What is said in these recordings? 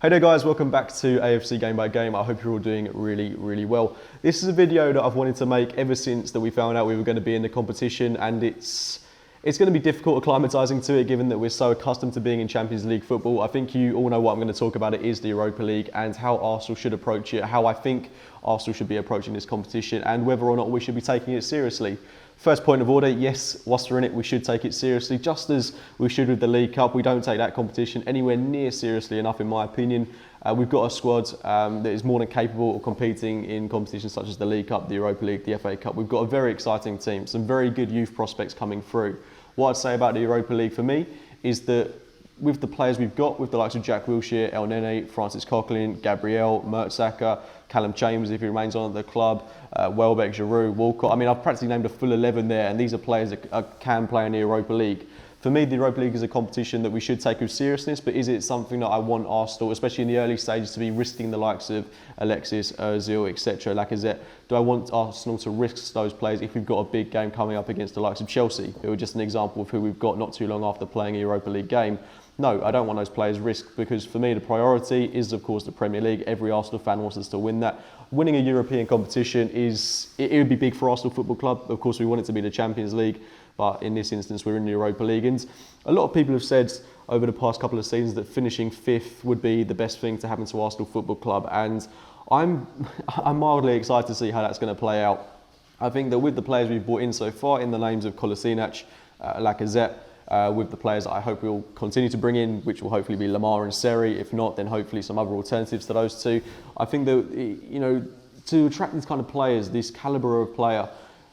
Hey there guys, welcome back to AFC Game by Game. I hope you're all doing really well. This is a video that I've wanted to make ever since that we found out we were going to be in the competition, and it's going to be difficult acclimatising to it given that we're so accustomed to being in Champions League football. I think you all know what I'm going to talk about. It is the Europa League and how Arsenal should approach it, how I think Arsenal should be approaching this competition, and whether or not we should be taking it seriously. First point of order, yes, whilst we're in it, we should take it seriously, just as we should with the League Cup. We don't take that competition anywhere near seriously enough, in my opinion. We've got a squad that is more than capable of competing in competitions such as the League Cup, the Europa League, the FA Cup. We've got a very exciting team, some very good youth prospects coming through. What I'd say about the Europa League for me is that with the players we've got, with the likes of Jack Wilshere, El Nene, Francis Coquelin, Gabriel, Mertesacker, Callum Chambers if he remains on at the club, Welbeck, Giroud, Walcott. I mean, I've practically named a full 11 there, and these are players that can play in the Europa League. For me, the Europa League is a competition that we should take with seriousness, but is it something that I want Arsenal, especially in the early stages, to be risking the likes of Alexis, Ozil, etc., Lacazette? Do I want Arsenal to risk those players if we've got a big game coming up against the likes of Chelsea, who are just an example of who we've got not too long after playing a Europa League game? No, I don't want those players risked, because for me the priority is of course the Premier League. Every Arsenal fan wants us to win that. Winning a European competition it would be big for Arsenal Football Club. Of course we want it to be the Champions League, but in this instance we're in the Europa League. And a lot of people have said over the past couple of seasons that finishing fifth would be the best thing to happen to Arsenal Football Club, and I'm mildly excited to see how that's going to play out. I think that with the players we've brought in so far, in the names of Kolasinac, Lacazette, with the players that I hope we'll continue to bring in, which will hopefully be Lamar and Seri. If not, then hopefully some other alternatives to those two. I think that, you know, to attract these kind of players, this calibre of player,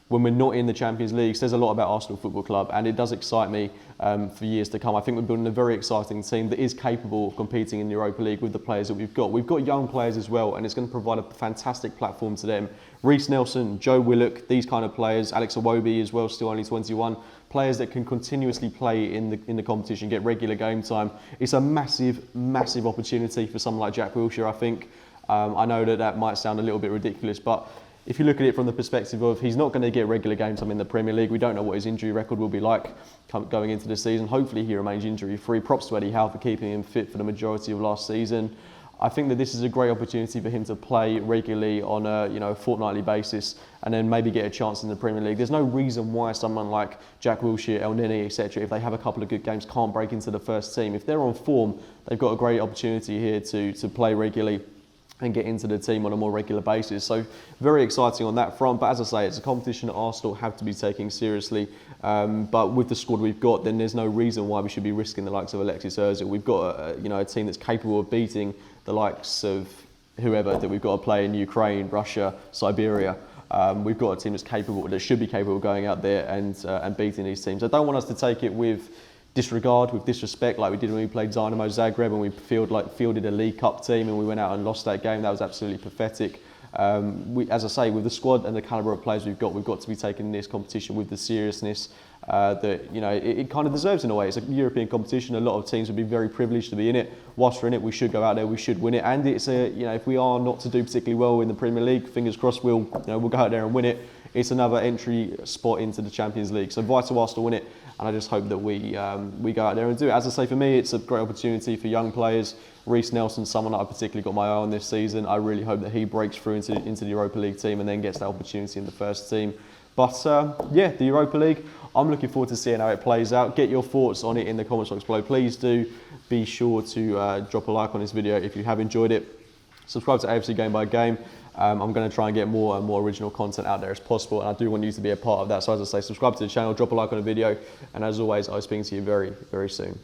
when we're not in the Champions League, says a lot about Arsenal Football Club, and it does excite me for years to come. I think we're building a very exciting team that is capable of competing in the Europa League with the players that we've got. We've got young players as well, and it's going to provide a fantastic platform to them. Reece Nelson, Joe Willock, these kind of players, Alex Iwobi as well, still only 21, players that can continuously play in the competition, get regular game time. It's a massive opportunity for someone like Jack Wilshere, I think. I know that might sound a little bit ridiculous, but if you look at it from the perspective of he's not going to get regular game time in the Premier League, we don't know what his injury record will be like going into the season. Hopefully he remains injury free. Props to Eddie Howe for keeping him fit for the majority of last season. I think that this is a great opportunity for him to play regularly on a fortnightly basis, and then maybe get a chance in the Premier League. There's no reason why someone like Jack Wilshere, El Nene, etc., if they have a couple of good games, can't break into the first team. If they're on form, they've got a great opportunity here to play regularly and get into the team on a more regular basis. So very exciting on that front. But as I say, it's a competition that Arsenal have to be taking seriously. But with the squad we've got, then there's no reason why we should be risking the likes of Alexis Ozil. We've got a team that's capable of beating the likes of whoever that we've got to play in Ukraine, Russia, Siberia. We've got a team that should be capable of going out there and beating these teams. I don't want us to take it with disregard, with disrespect, like we did when we played Dynamo Zagreb and we fielded a League Cup team and we went out and lost that game. That was absolutely pathetic. As I say, with the squad and the calibre of players we've got to be taking this competition with the seriousness that it kind of deserves in a way. It's a European competition. A lot of teams would be very privileged to be in it. Whilst we're in it, we should go out there, we should win it. And it's if we are not to do particularly well in the Premier League, fingers crossed we'll go out there and win it. It's another entry spot into the Champions League. So vital Arsenal win it. And I just hope that we go out there and do it. As I say, for me, it's a great opportunity for young players. Reece Nelson, someone that I've particularly got my eye on this season. I really hope that he breaks through into the Europa League team and then gets that opportunity in the first team. But yeah, the Europa League, I'm looking forward to seeing how it plays out. Get your thoughts on it in the comments box below. Please do be sure to drop a like on this video if you have enjoyed it. Subscribe to AFC Game by Game. I'm going to try and get more and more original content out there as possible, and I do want you to be a part of that. So as I say, subscribe to the channel, drop a like on the video, and as always, I'll be speaking to you very soon.